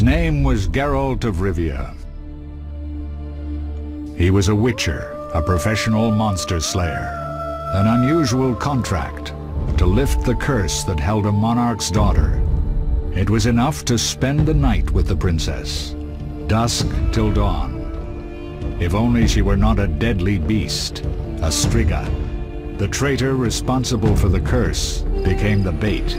His name was Geralt of Rivia. He was a witcher, a professional monster slayer. An unusual contract to lift the curse that held a monarch's daughter. It was enough to spend the night with the princess, dusk till dawn. If only she were not a deadly beast, a striga. The traitor responsible for the curse became the bait.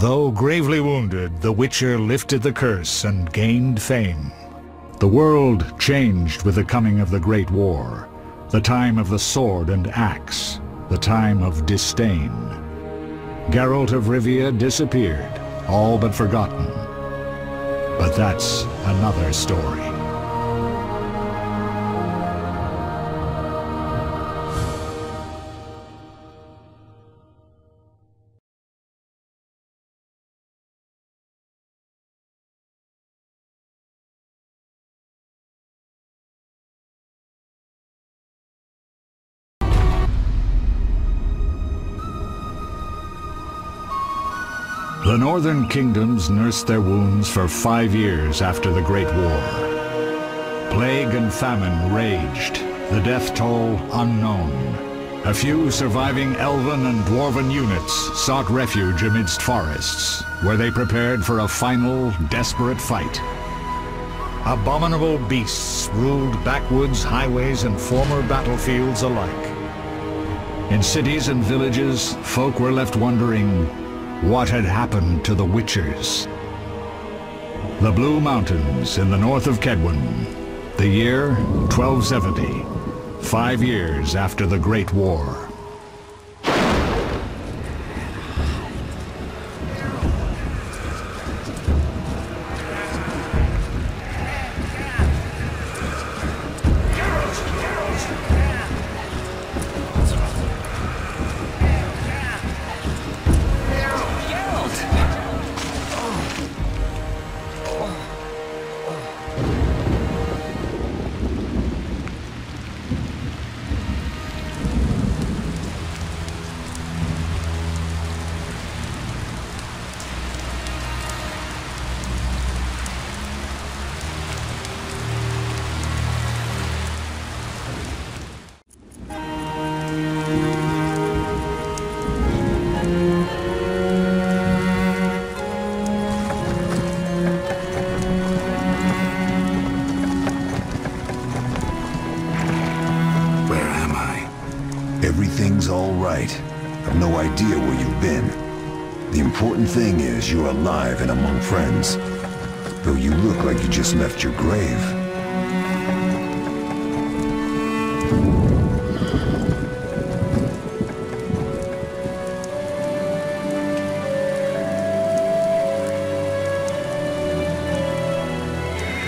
Though gravely wounded, the Witcher lifted the curse and gained fame. The world changed with the coming of the Great War, the time of the sword and axe, the time of disdain. Geralt of Rivia disappeared, all but forgotten. But that's another story. The northern kingdoms nursed their wounds for 5 years after the Great War. Plague and famine raged, the death toll unknown. A few surviving elven and dwarven units sought refuge amidst forests, where they prepared for a final, desperate fight. Abominable beasts ruled backwoods, highways, and former battlefields alike. In cities and villages, folk were left wondering, what had happened to the Witchers? The Blue Mountains in the north of Kedwen. The year 1270, 5 years after the Great War. Everything's all right. I've no idea where you've been. The important thing is you're alive and among friends. Though you look like you just left your grave.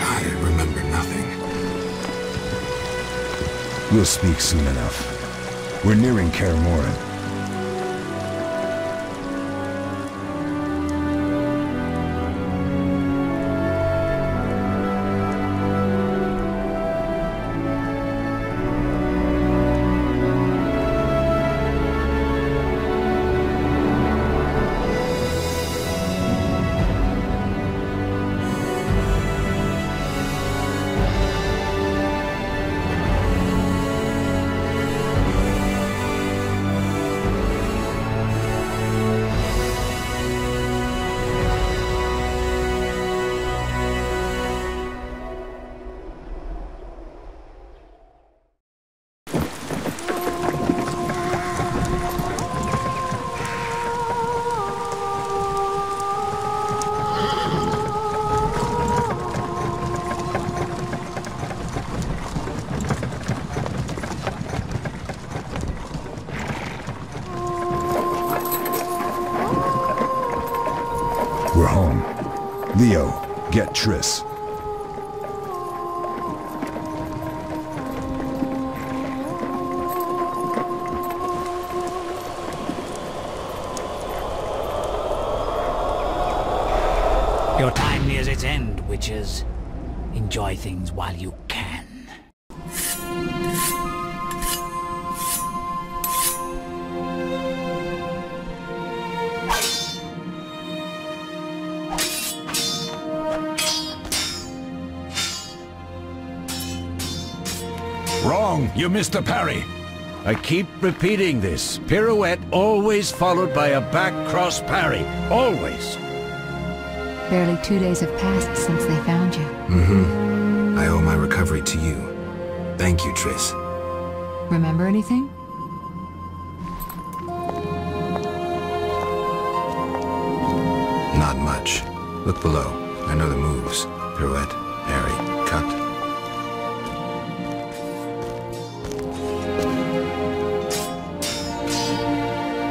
I remember nothing. We'll speak soon enough. We're nearing Kaer Morhen. We're home. Leo, get Triss. Your time nears its end, witches. Enjoy things while you can. Wrong! You missed the parry! I keep repeating this. Pirouette always followed by a back cross parry. Always! Barely 2 days have passed since they found you. Mm-hmm. I owe my recovery to you. Thank you, Triss. Remember anything? much. Look below. I know the moves. Pirouette, parry, cut.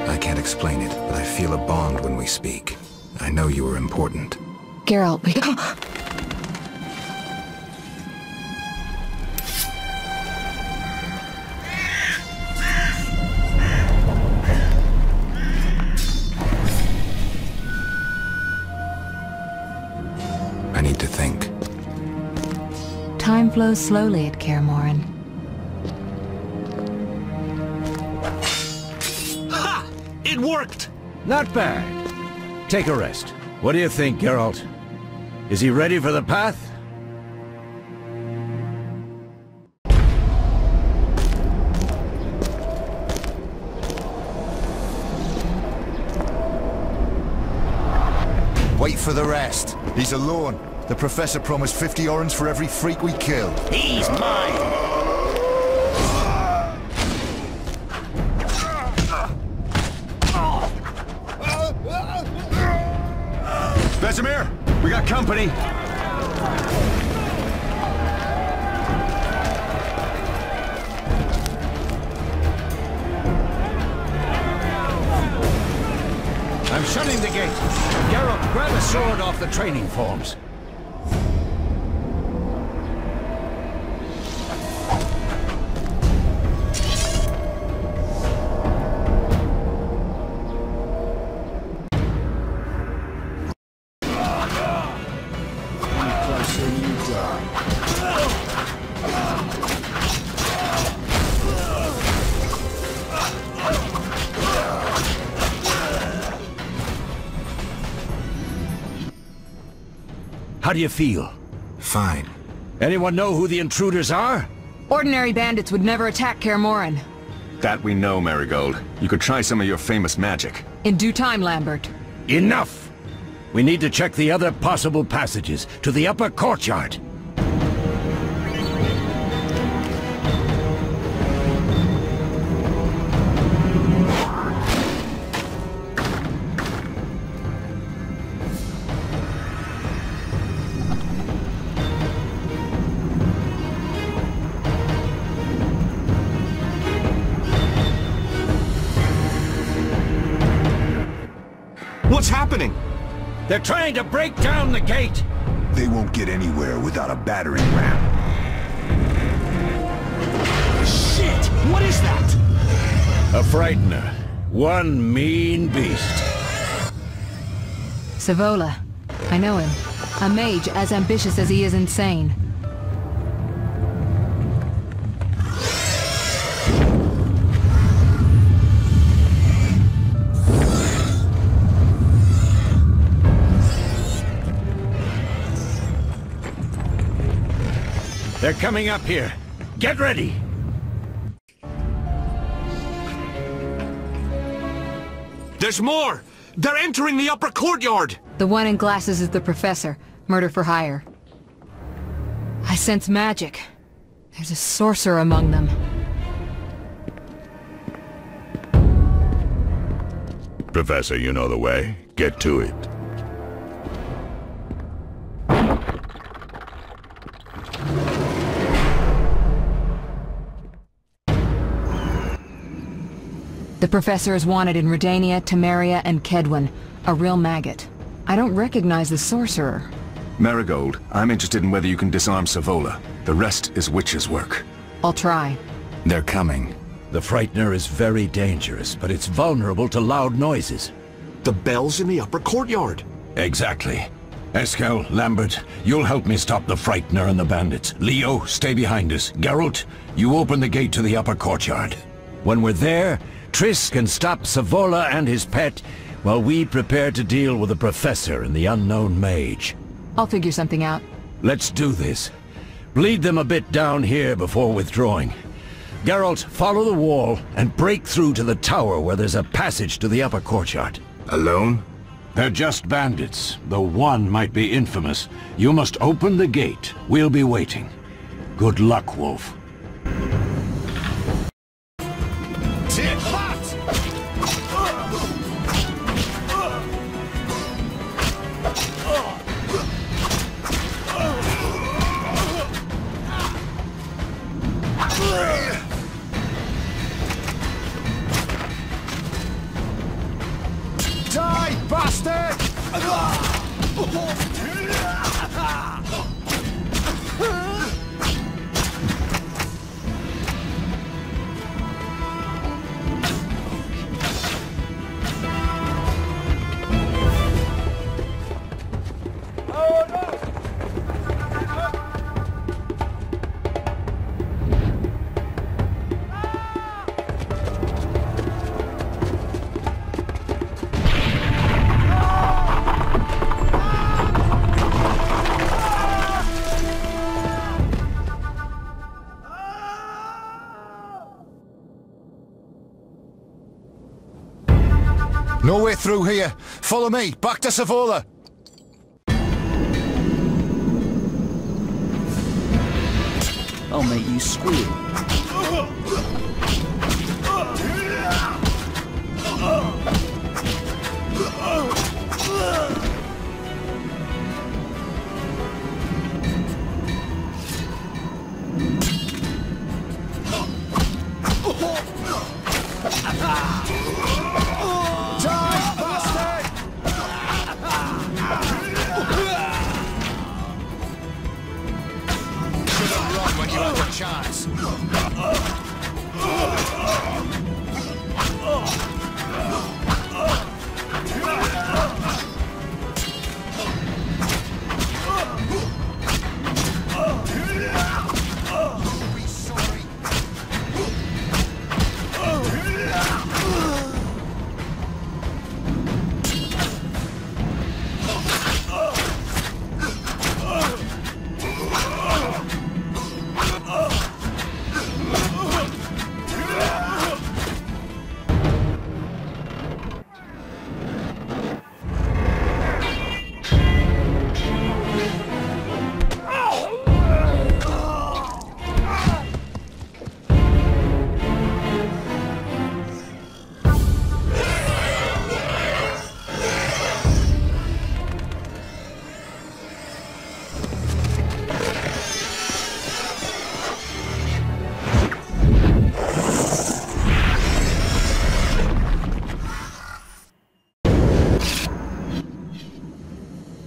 I can't explain it, but I feel a bond when we speak. I know you are important. Geralt, we... I need to think. Time flows slowly at Kaer Morhen. Ha! It worked! Not bad. Take a rest. What do you think, Geralt? Is he ready for the path? Wait for the rest. He's alone. The Professor promised 50 orange for every freak we kill. He's mine! Vesemir, we got company. I'm shutting the gate. Geralt, grab a sword off the training forms. How do you feel? Fine. Anyone know who the intruders are? Ordinary bandits would never attack Kaer Morhen. That we know, Marigold. You could try some of your famous magic. In due time, Lambert. Enough! We need to check the other possible passages to the upper courtyard. What's happening? They're trying to break down the gate! They won't get anywhere without a battering ram. Shit! What is that? A frightener. One mean beast. Savola. I know him. A mage as ambitious as he is insane. They're coming up here. Get ready! There's more! They're entering the upper courtyard! The one in glasses is the Professor. Murder for hire. I sense magic. There's a sorcerer among them. Professor, you know the way. Get to it. The Professor is wanted in Redania, Temeria, and Kedwen. A real maggot. I don't recognize the sorcerer. Marigold, I'm interested in whether you can disarm Savola. The rest is Witcher's work. I'll try. They're coming. The Frightener is very dangerous, but it's vulnerable to loud noises. The bell's in the upper courtyard. Exactly. Eskel, Lambert, you'll help me stop the Frightener and the bandits. Leo, stay behind us. Geralt, you open the gate to the upper courtyard. When we're there, Triss can stop Savola and his pet, while we prepare to deal with the Professor and the unknown mage. I'll figure something out. Let's do this. Bleed them a bit down here before withdrawing. Geralt, follow the wall and break through to the tower where there's a passage to the upper courtyard. Alone? They're just bandits, though one might be infamous. You must open the gate. We'll be waiting. Good luck, Wolf. Tick hot! bastard! No way through here. Follow me. Back to Savola. I'll make you squeal. Chance.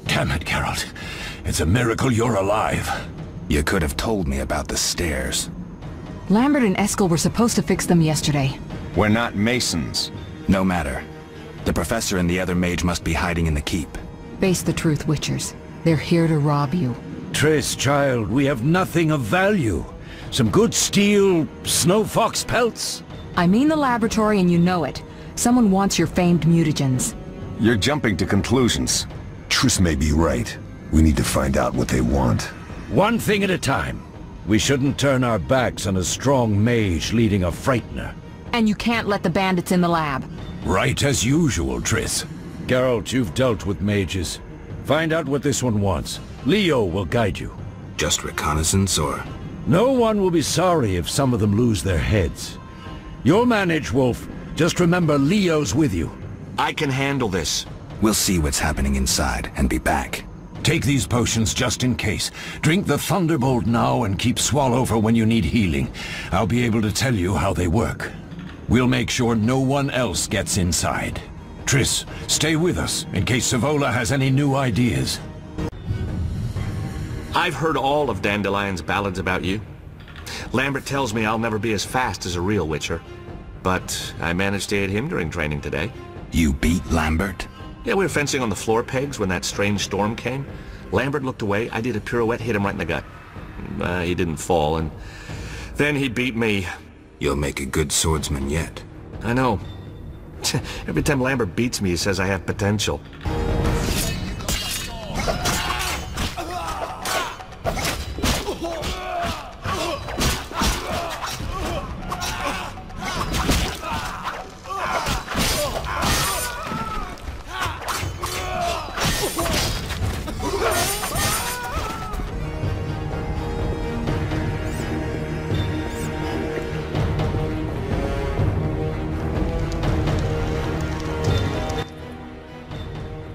Damn it, Geralt. It's a miracle you're alive. You could have told me about the stairs. Lambert and Eskel were supposed to fix them yesterday. We're not masons. No matter. The professor and the other mage must be hiding in the keep. Face the truth, Witchers. They're here to rob you. Triss, child, we have nothing of value. Some good steel snow fox pelts? I mean the laboratory and you know it. Someone wants your famed mutagens. You're jumping to conclusions. Triss may be right. We need to find out what they want. One thing at a time. We shouldn't turn our backs on a strong mage leading a frightener. And you can't let the bandits in the lab. Right as usual, Triss. Geralt, you've dealt with mages. Find out what this one wants. Leo will guide you. Just reconnaissance, or...? No one will be sorry if some of them lose their heads. You'll manage, Wolf. Just remember Leo's with you. I can handle this. We'll see what's happening inside and be back. Take these potions just in case. Drink the Thunderbolt now and keep Swallow for when you need healing. I'll be able to tell you how they work. We'll make sure no one else gets inside. Triss, stay with us in case Savola has any new ideas. I've heard all of Dandelion's ballads about you. Lambert tells me I'll never be as fast as a real Witcher. But I managed to hit him during training today. You beat Lambert? Yeah, we were fencing on the floor pegs when that strange storm came. Lambert looked away, I did a pirouette, hit him right in the gut. He didn't fall, and then he beat me. You'll make a good swordsman yet. I know. Every time Lambert beats me, he says I have potential.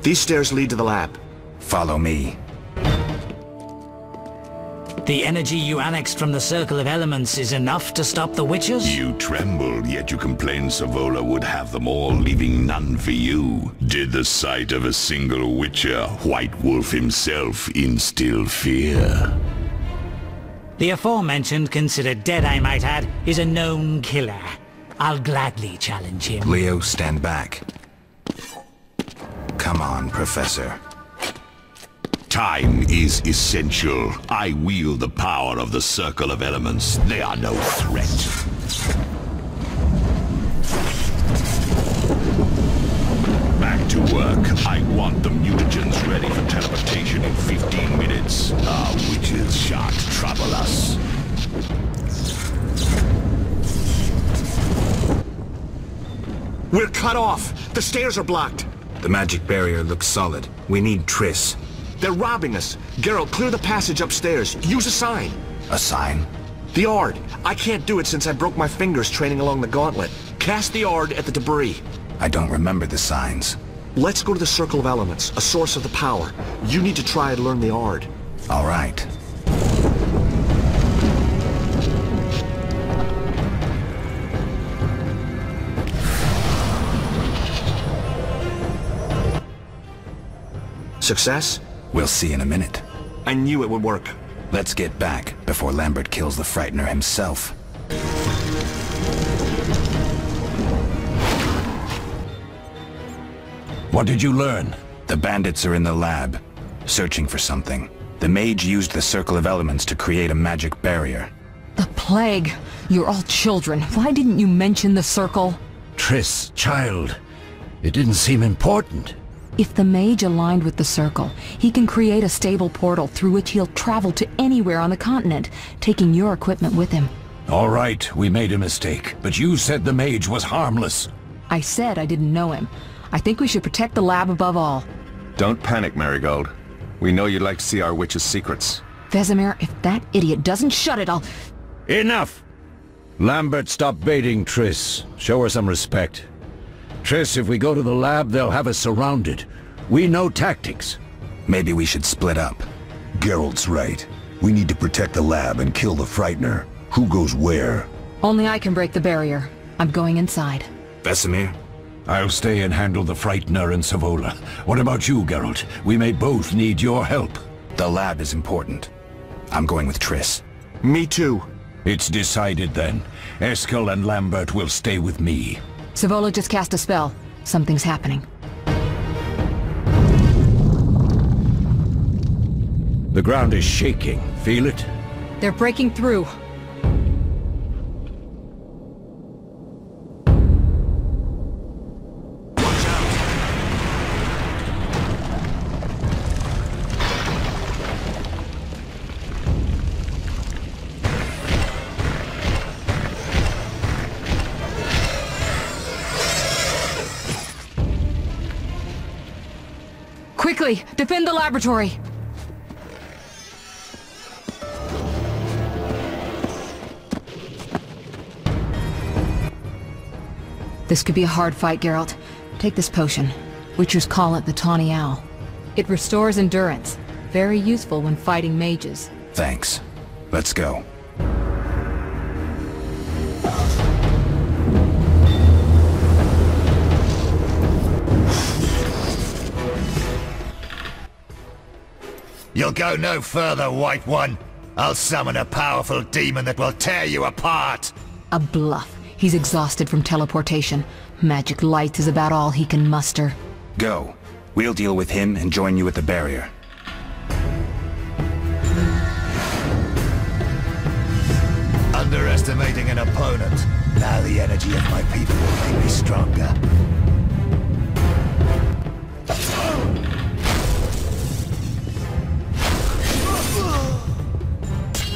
These stairs lead to the lab. Follow me. The energy you annexed from the Circle of Elements is enough to stop the Witchers? You trembled, yet you complained Savola would have them all, leaving none for you. Did the sight of a single Witcher, White Wolf himself, instill fear? The aforementioned, considered dead I might add, is a known killer. I'll gladly challenge him. Leo, stand back. Come on, Professor. Time is essential. I wield the power of the Circle of Elements. They are no threat. Back to work. I want the mutagens ready for teleportation in 15 minutes. Our witches shan't trouble us. We're cut off! The stairs are blocked! The magic barrier looks solid. We need Triss. They're robbing us. Geralt, clear the passage upstairs. Use a sign. A sign? The Ard. I can't do it since I broke my fingers training along the gauntlet. Cast the Ard at the debris. I don't remember the signs. Let's go to the Circle of Elements, a source of the power. You need to try and learn the Ard. All right. Success? We'll see in a minute. I knew it would work. Let's get back before Lambert kills the Frightener himself. What did you learn? The bandits are in the lab, searching for something. The mage used the Circle of Elements to create a magic barrier. The plague! You're all children. Why didn't you mention the Circle? Triss, child. It didn't seem important. If the mage aligned with the Circle, he can create a stable portal through which he'll travel to anywhere on the continent, taking your equipment with him. All right, we made a mistake, but you said the mage was harmless. I said I didn't know him. I think we should protect the lab above all. Don't panic, Marigold. We know you'd like to see our witch's secrets. Vesemir, if that idiot doesn't shut it, I'll... Enough! Lambert, stop baiting Triss. Show her some respect. Triss, if we go to the lab, they'll have us surrounded. We know tactics. Maybe we should split up. Geralt's right. We need to protect the lab and kill the Frightener. Who goes where? Only I can break the barrier. I'm going inside. Vesemir? I'll stay and handle the Frightener and Savola. What about you, Geralt? We may both need your help. The lab is important. I'm going with Triss. Me too. It's decided then. Eskel and Lambert will stay with me. Savola just cast a spell. Something's happening. The ground is shaking. Feel it? They're breaking through. Quickly, defend the laboratory! This could be a hard fight, Geralt. Take this potion. Witchers call it the Tawny Owl. It restores endurance. Very useful when fighting mages. Thanks. Let's go. You'll go no further, White One. I'll summon a powerful demon that will tear you apart. A bluff. He's exhausted from teleportation. Magic light is about all he can muster. Go. We'll deal with him and join you at the barrier. Underestimating an opponent. Now the energy of my people will make me stronger.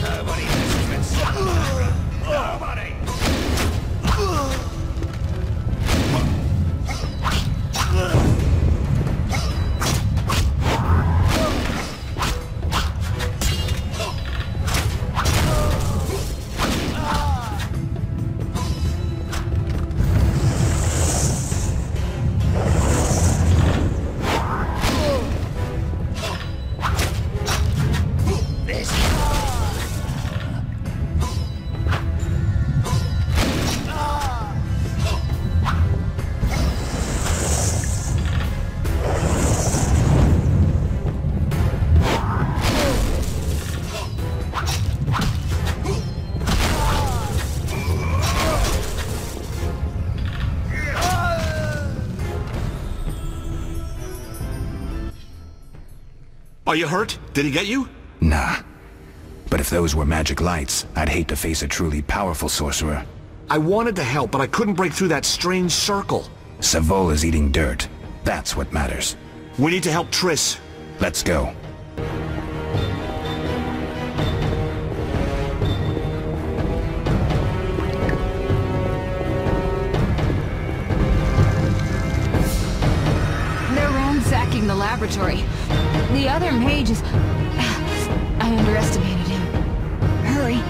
Nobody messes with Sandra. Nobody! Are you hurt? Did he get you? Nah. But if those were magic lights, I'd hate to face a truly powerful sorcerer. I wanted to help, but I couldn't break through that strange circle. Savola's eating dirt. That's what matters. We need to help Triss. Let's go. They're ransacking the laboratory. The other mage is... I underestimated him. Hurry.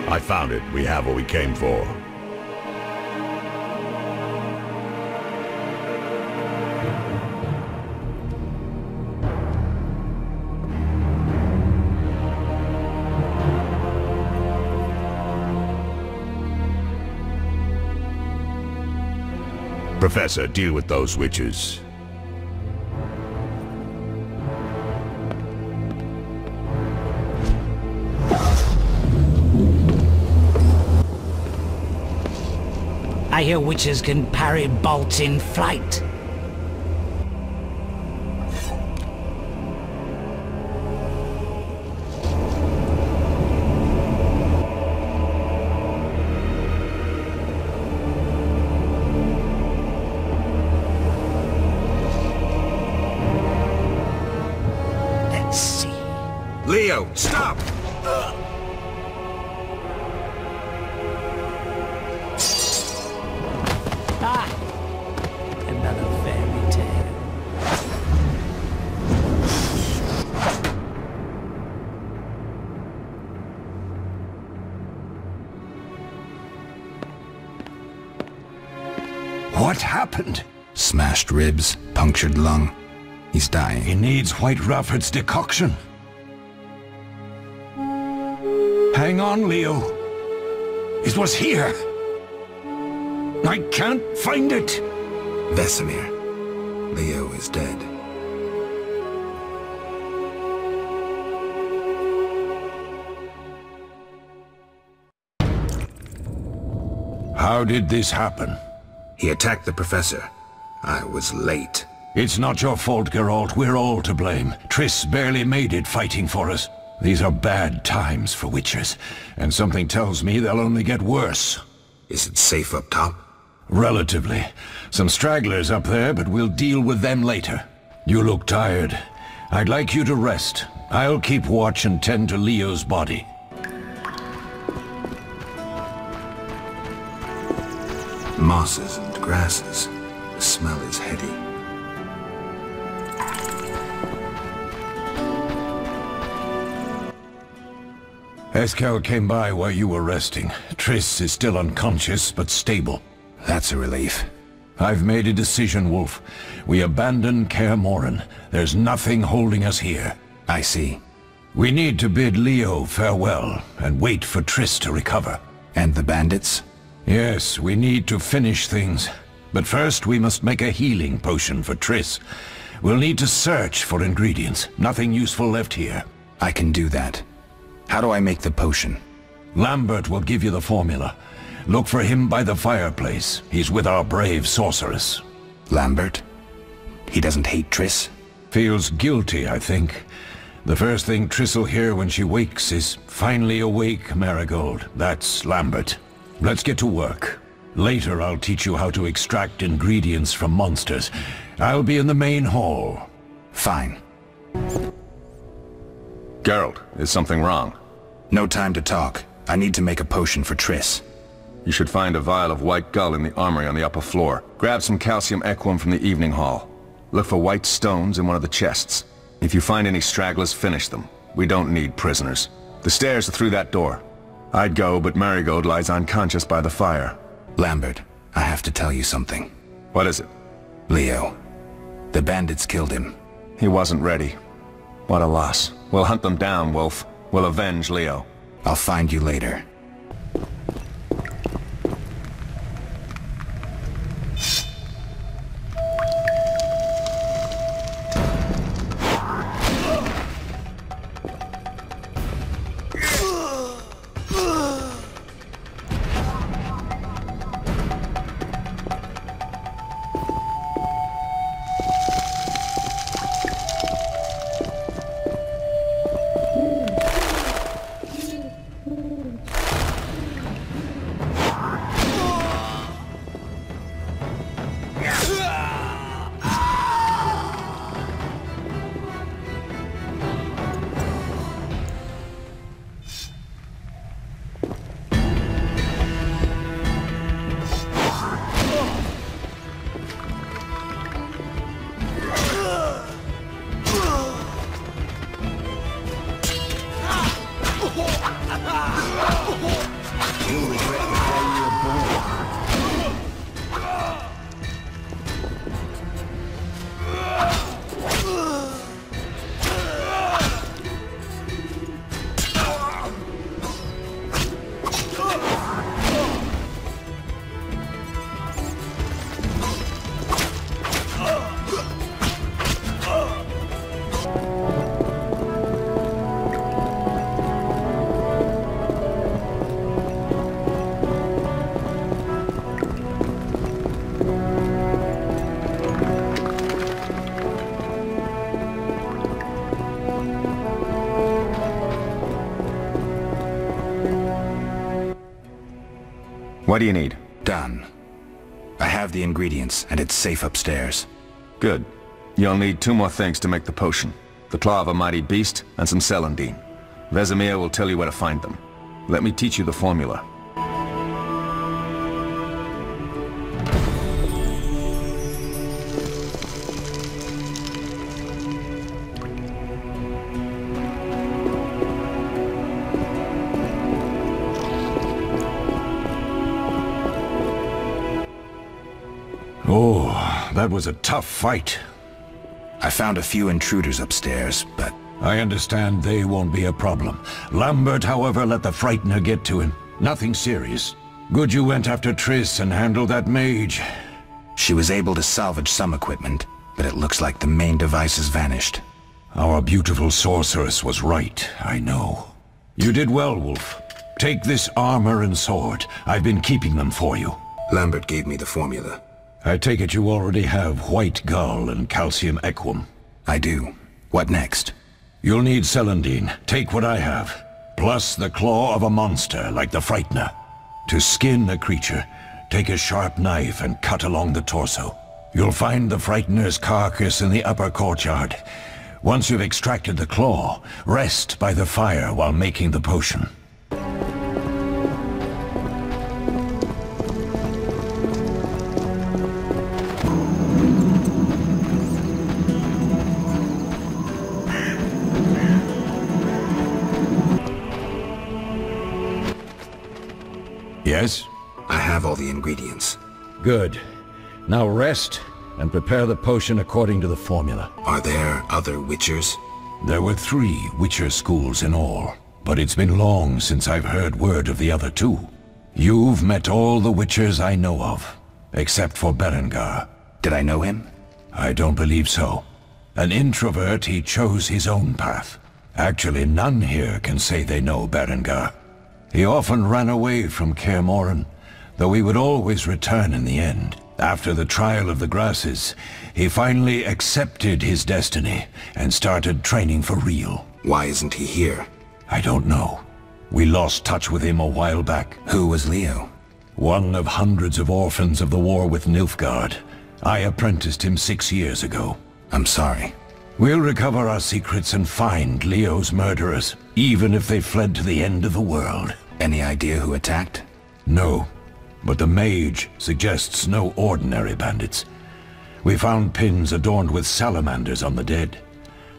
I found it. We have what we came for. Professor, deal with those witches. I hear witches can parry bolts in flight. Let's see. Leo, stop! Another fairy tale. What happened? Smashed ribs, punctured lung. He's dying. He needs White Rafford's decoction. Hang on, Leo. It was here. I can't find it. Vesemir. Leo is dead. How did this happen? He attacked the professor. I was late. It's not your fault, Geralt. We're all to blame. Triss barely made it fighting for us. These are bad times for witchers, and something tells me they'll only get worse. Is it safe up top? Relatively. Some stragglers up there, but we'll deal with them later. You look tired. I'd like you to rest. I'll keep watch and tend to Leo's body. Mosses and grasses. The smell is heady. Eskel came by while you were resting. Triss is still unconscious, but stable. That's a relief. I've made a decision, Wolf. We abandon Kaer Morhen. There's nothing holding us here. I see. We need to bid Leo farewell, and wait for Triss to recover. And the bandits? Yes, we need to finish things. But first we must make a healing potion for Triss. We'll need to search for ingredients. Nothing useful left here. I can do that. How do I make the potion? Lambert will give you the formula. Look for him by the fireplace. He's with our brave sorceress. Lambert? He doesn't hate Triss? Feels guilty, I think. The first thing Triss'll hear when she wakes is, "Finally awake, Marigold." That's Lambert. Let's get to work. Later I'll teach you how to extract ingredients from monsters. I'll be in the main hall. Fine. Geralt, is something wrong? No time to talk. I need to make a potion for Triss. You should find a vial of white gull in the armory on the upper floor. Grab some calcium equum from the evening hall. Look for white stones in one of the chests. If you find any stragglers, finish them. We don't need prisoners. The stairs are through that door. I'd go, but Marigold lies unconscious by the fire. Lambert, I have to tell you something. What is it? Leo. The bandits killed him. He wasn't ready. What a loss. We'll hunt them down, Wolf. We'll avenge Leo. I'll find you later. What do you need? Done. I have the ingredients, and it's safe upstairs. Good. You'll need 2 more things to make the potion. The claw of a mighty beast, and some celandine. Vesemir will tell you where to find them. Let me teach you the formula. Oh, that was a tough fight. I found a few intruders upstairs, but... I understand they won't be a problem. Lambert, however, let the Frightener get to him. Nothing serious. Good you went after Triss and handled that mage. She was able to salvage some equipment, but it looks like the main device has vanished. Our beautiful sorceress was right, I know. You did well, Wolf. Take this armor and sword. I've been keeping them for you. Lambert gave me the formula. I take it you already have white gall and calcium equum. I do. What next? You'll need celandine. Take what I have. Plus the claw of a monster like the Frightener. To skin a creature, take a sharp knife and cut along the torso. You'll find the Frightener's carcass in the upper courtyard. Once you've extracted the claw, rest by the fire while making the potion. Yes? I have all the ingredients. Good. Now rest, and prepare the potion according to the formula. Are there other Witchers? There were 3 Witcher schools in all, but it's been long since I've heard word of the other 2. You've met all the Witchers I know of, except for Berengar. Did I know him? I don't believe so. An introvert, he chose his own path. Actually, none here can say they know Berengar. He often ran away from Kaer Morhen, though he would always return in the end. After the trial of the grasses, he finally accepted his destiny and started training for real. Why isn't he here? I don't know. We lost touch with him a while back. Who was Leo? One of hundreds of orphans of the war with Nilfgaard. I apprenticed him 6 years ago. I'm sorry. We'll recover our secrets and find Leo's murderers, even if they fled to the end of the world. Any idea who attacked? No, but the mage suggests no ordinary bandits. We found pins adorned with salamanders on the dead.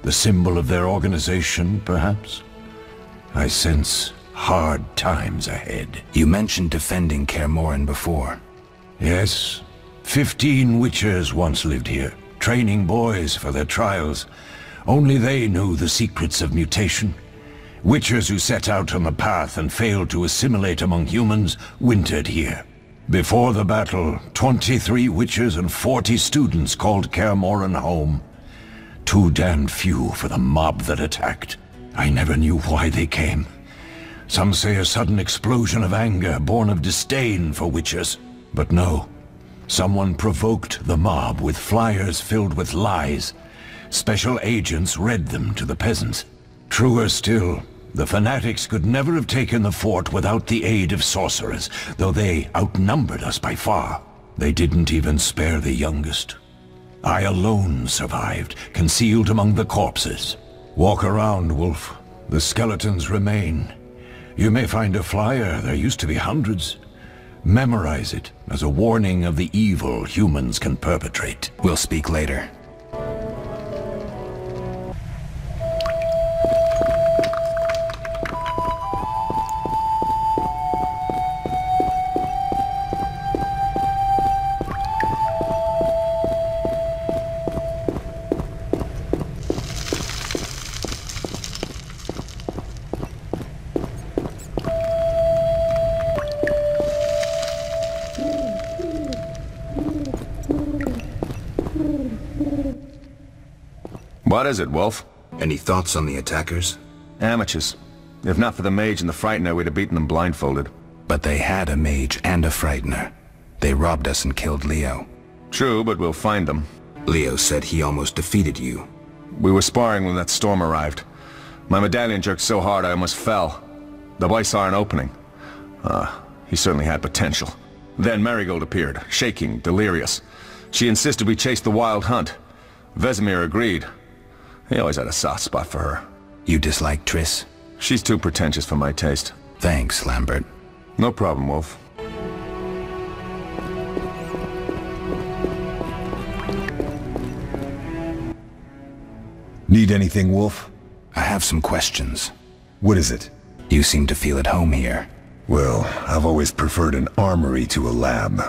The symbol of their organization, perhaps? I sense hard times ahead. You mentioned defending Kaer Morhen before. Yes. 15 Witchers once lived here, training boys for their trials. Only they knew the secrets of mutation. Witchers who set out on the path and failed to assimilate among humans wintered here. Before the battle, 23 witchers and 40 students called Kaer Morhen home. Too damned few for the mob that attacked. I never knew why they came. Some say a sudden explosion of anger born of disdain for witchers. But no. Someone provoked the mob with flyers filled with lies. Special agents read them to the peasants. Truer still, the fanatics could never have taken the fort without the aid of sorcerers, though they outnumbered us by far. They didn't even spare the youngest. I alone survived, concealed among the corpses. Walk around, Wolf. The skeletons remain. You may find a flyer, there used to be hundreds. Memorize it as a warning of the evil humans can perpetrate. We'll speak later. What is it, Wolf? Any thoughts on the attackers? Amateurs. If not for the mage and the frightener, we'd have beaten them blindfolded. But they had a mage and a frightener. They robbed us and killed Leo. True, but we'll find them. Leo said he almost defeated you. We were sparring when that storm arrived. My medallion jerked so hard I almost fell. The boy saw an opening. He certainly had potential. Then Marigold appeared, shaking, delirious. She insisted we chase the wild hunt. Vesemir agreed. He always had a soft spot for her. You dislike Triss? She's too pretentious for my taste. Thanks, Lambert. No problem, Wolf. Need anything, Wolf? I have some questions. What is it? You seem to feel at home here. Well, I've always preferred an armory to a lab.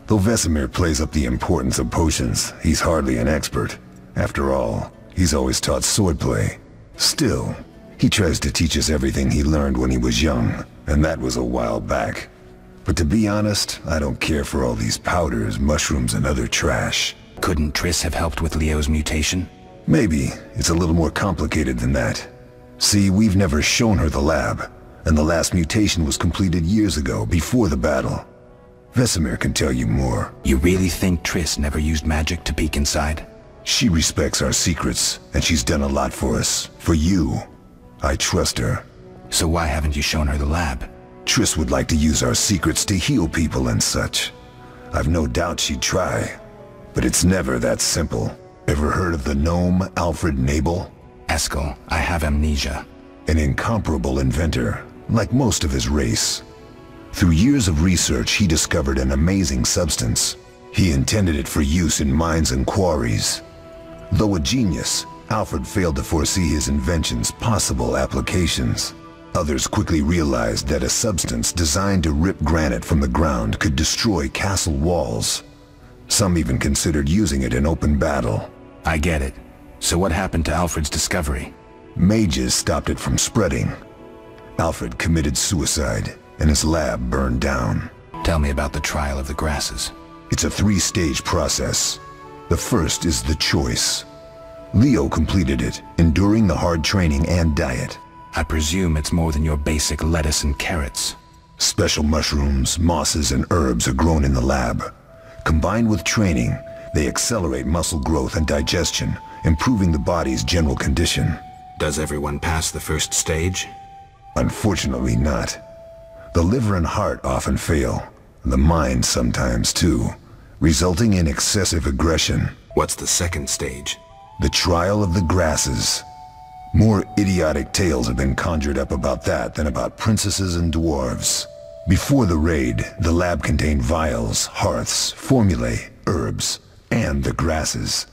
Though Vesemir plays up the importance of potions, he's hardly an expert. After all, he's always taught swordplay. Still, he tries to teach us everything he learned when he was young, and that was a while back. But to be honest, I don't care for all these powders, mushrooms, and other trash. Couldn't Triss have helped with Leo's mutation? Maybe. It's a little more complicated than that. See, we've never shown her the lab, and the last mutation was completed years ago, before the battle. Vesemir can tell you more. You really think Triss never used magic to peek inside? She respects our secrets, and she's done a lot for us. For you. I trust her. So why haven't you shown her the lab? Triss would like to use our secrets to heal people and such. I've no doubt she'd try. But it's never that simple. Ever heard of the gnome Alfred Nabel? Eskel, I have amnesia. An incomparable inventor, like most of his race. Through years of research, he discovered an amazing substance. He intended it for use in mines and quarries. Though a genius, Alfred failed to foresee his invention's possible applications. Others quickly realized that a substance designed to rip granite from the ground could destroy castle walls. Some even considered using it in open battle. I get it. So what happened to Alfred's discovery? Mages stopped it from spreading. Alfred committed suicide, and his lab burned down. Tell me about the trial of the grasses. It's a three-stage process. The first is the choice. Leo completed it, enduring the hard training and diet. I presume it's more than your basic lettuce and carrots. Special mushrooms, mosses, and herbs are grown in the lab. Combined with training, they accelerate muscle growth and digestion, improving the body's general condition. Does everyone pass the first stage? Unfortunately not. The liver and heart often fail. The mind sometimes too, resulting in excessive aggression. What's the second stage? The trial of the grasses. More idiotic tales have been conjured up about that than about princesses and dwarves. Before the raid, the lab contained vials, hearths, formulae, herbs, and the grasses.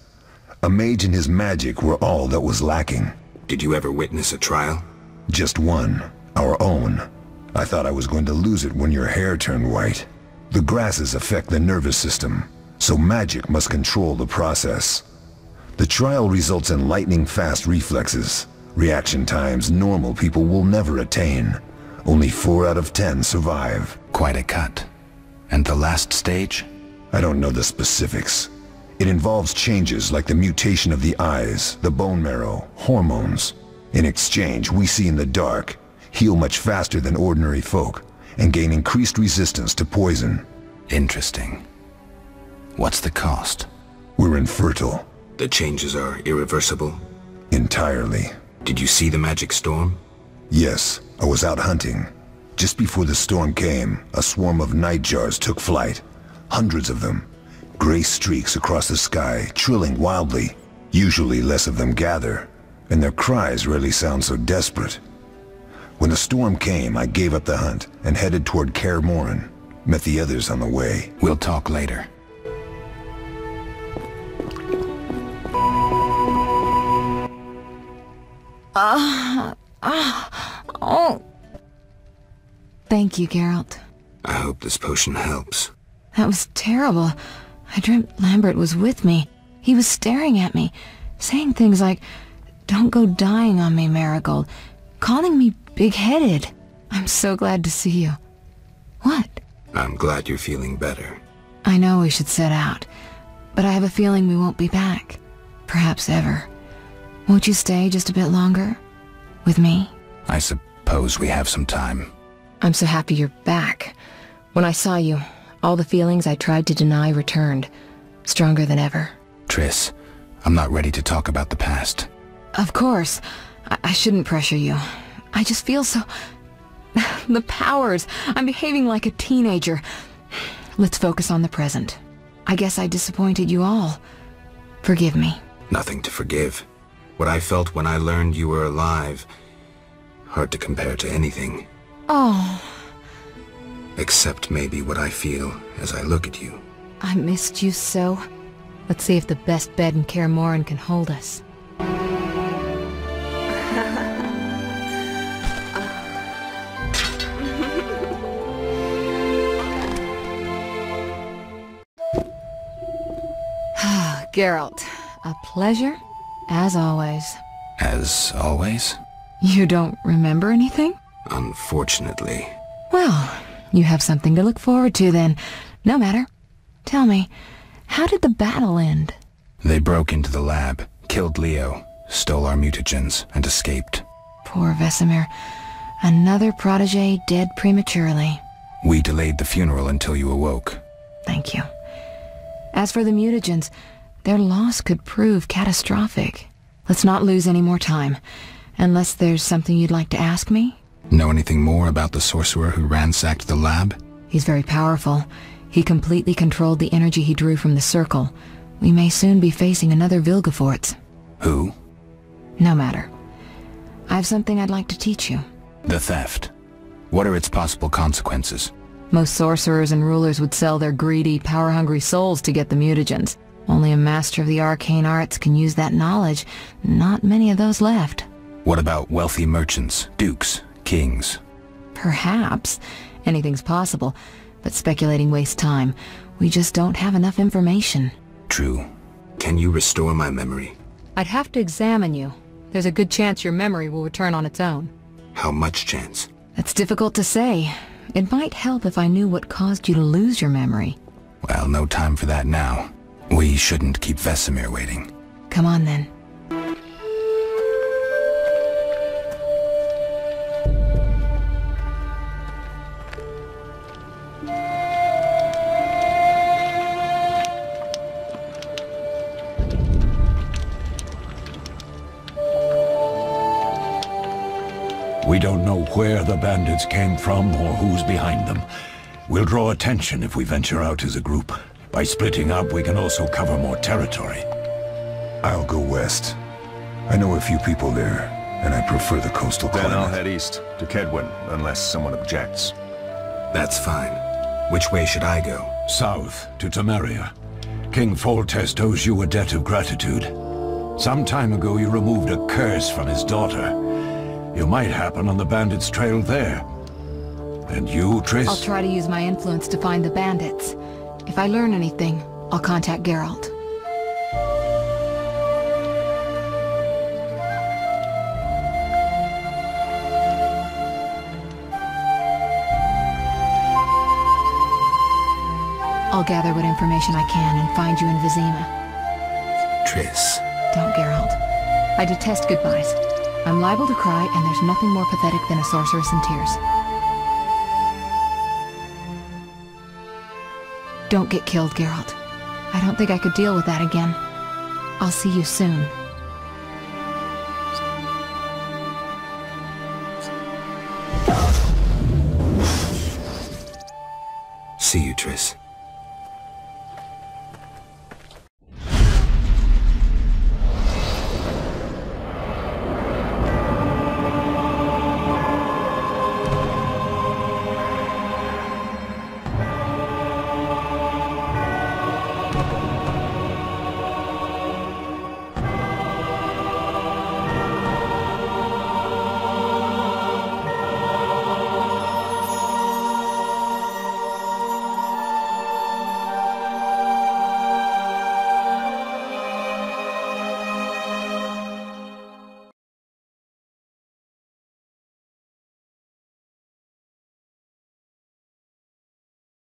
A mage and his magic were all that was lacking. Did you ever witness a trial? Just one. Our own. I thought I was going to lose it when your hair turned white. The grasses affect the nervous system, so magic must control the process. The trial results in lightning-fast reflexes, Reaction times normal people will never attain. Only 4 out of 10 survive. Quite a cut. And the last stage? I don't know the specifics. It involves changes like the mutation of the eyes, the bone marrow, hormones. In exchange, we see in the dark, heal much faster than ordinary folk, and gain increased resistance to poison. Interesting. What's the cost? We're infertile. The changes are irreversible? Entirely. Did you see the magic storm? Yes, I was out hunting. Just before the storm came, a swarm of nightjars took flight. Hundreds of them. Gray streaks across the sky, trilling wildly. Usually less of them gather, and their cries rarely sound so desperate. When the storm came, I gave up the hunt and headed toward Kaer Morhen. Met the others on the way. We'll talk later. Oh. Thank you, Geralt. I hope this potion helps. That was terrible. I dreamt Lambert was with me. He was staring at me, saying things like, "Don't go dying on me, Marigold," calling me big-headed. I'm so glad to see you. What? I'm glad you're feeling better. I know we should set out, but I have a feeling we won't be back. Perhaps ever. Won't you stay just a bit longer? With me? I suppose we have some time. I'm so happy you're back. When I saw you, all the feelings I tried to deny returned, stronger than ever. Triss, I'm not ready to talk about the past. Of course. I shouldn't pressure you. I just feel so... The powers. I'm behaving like a teenager. Let's focus on the present. I guess I disappointed you all. Forgive me. Nothing to forgive. What I felt when I learned you were alive, hard to compare to anything. Oh. Except maybe what I feel as I look at you. I missed you so. Let's see if the best bed in Kaer Morhen can hold us. Geralt, a pleasure, as always. As always? You don't remember anything? Unfortunately. Well, you have something to look forward to then. No matter. Tell me, how did the battle end? They broke into the lab, killed Leo, stole our mutagens, and escaped. Poor Vesemir. Another protege dead prematurely. We delayed the funeral until you awoke. Thank you. As for the mutagens, their loss could prove catastrophic. Let's not lose any more time. Unless there's something you'd like to ask me? Know anything more about the sorcerer who ransacked the lab? He's very powerful. He completely controlled the energy he drew from the circle. We may soon be facing another Vilgefortz. Who? No matter. I have something I'd like to teach you. The theft. What are its possible consequences? Most sorcerers and rulers would sell their greedy, power-hungry souls to get the mutagens. Only a master of the arcane arts can use that knowledge. Not many of those left. What about wealthy merchants, dukes, kings? Perhaps. Anything's possible. But speculating wastes time. We just don't have enough information. True. Can you restore my memory? I'd have to examine you. There's a good chance your memory will return on its own. How much chance? That's difficult to say. It might help if I knew what caused you to lose your memory. Well, no time for that now. We shouldn't keep Vesemir waiting. Come on then. We don't know where the bandits came from or who's behind them. We'll draw attention if we venture out as a group. By splitting up, we can also cover more territory. I'll go west. I know a few people there, and I prefer the coastal climate. Then I'll head east, to Kedwin, unless someone objects. That's fine. Which way should I go? South, to Temeria. King Foltest owes you a debt of gratitude. Some time ago you removed a curse from his daughter. You might happen on the bandits' trail there. And you, Triss? I'll try to use my influence to find the bandits. If I learn anything, I'll contact Geralt. gather what information I can and find you in Vizima. Triss. Don't, Geralt. I detest goodbyes. I'm liable to cry, and there's nothing more pathetic than a sorceress in tears. Don't get killed, Geralt. I don't think I could deal with that again. I'll see you soon.